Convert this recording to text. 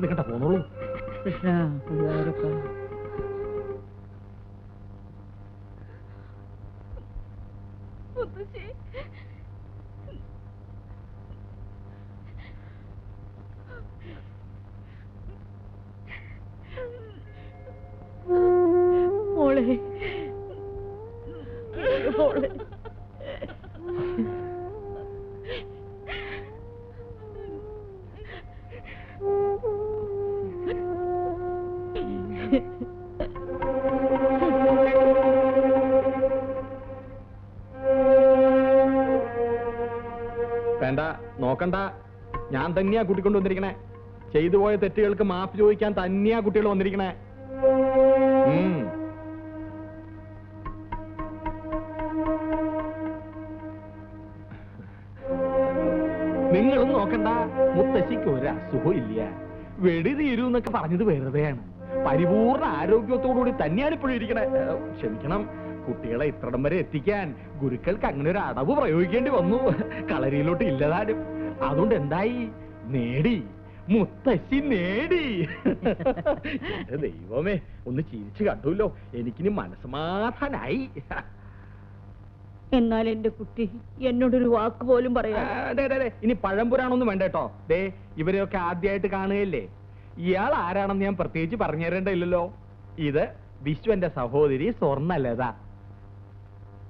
നിങ്ങട്ട പോന്നോളൂ. കൃഷ്ണ ഗുരുവായൂരപ്പ. മോളെ മോളെ വേണ്ട, നോക്കണ്ട. ഞാൻ തന്നെയാ കൂട്ടിക്കൊണ്ട് വന്നിരിക്കണേ. ചെയ്തു പോയ തെറ്റുകൾക്ക് മാപ്പ് ചോദിക്കാൻ തന്നെയാ കുട്ടികൾ വന്നിരിക്കണേ. നിങ്ങളും നോക്കണ്ട. മുത്തശ്ശിക്ക് ഒരു അസുഖവും ഇല്ല. വെടി തീരൂന്നൊക്കെ പറഞ്ഞത് വെറുതെയാണ്. പരിപൂർണ ആരോഗ്യത്തോടുകൂടി തന്നെയാണ് ഇപ്പോഴും ഇരിക്കണേ. ക്ഷമിക്കണം, കുട്ടികളെ ഇത്രടം വരെ എത്തിക്കാൻ ഗുരുക്കൾക്ക് അങ്ങനെ ഒരു അടവ് പ്രയോഗിക്കേണ്ടി വന്നു. കളരിയിലോട്ട് ഇല്ലതാനും. അതുകൊണ്ട് എന്തായി? നേടി, മുത്തശ്ശി നേടി. ദൈവമേ, ഒന്ന് ചിരിച്ചു കണ്ടല്ലോ. എനിക്കിനി മനസ്സമാധാനായി. എന്നാൽ എന്റെ കുട്ടി എന്നോടൊരു വാക്ക് പോലും പറയാ. ഇനി പഴംപുരാണൊന്നും വേണ്ട കേട്ടോ. ദേ, ഇവരെയൊക്കെ ആദ്യമായിട്ട് കാണുകയല്ലേ. ഇയാൾ ആരാണെന്ന് ഞാൻ പ്രത്യേകിച്ച് പറഞ്ഞു തരേണ്ടല്ലോ. ഇത് വിശ്വന്റെ സഹോദരി സ്വർണ്ണലത.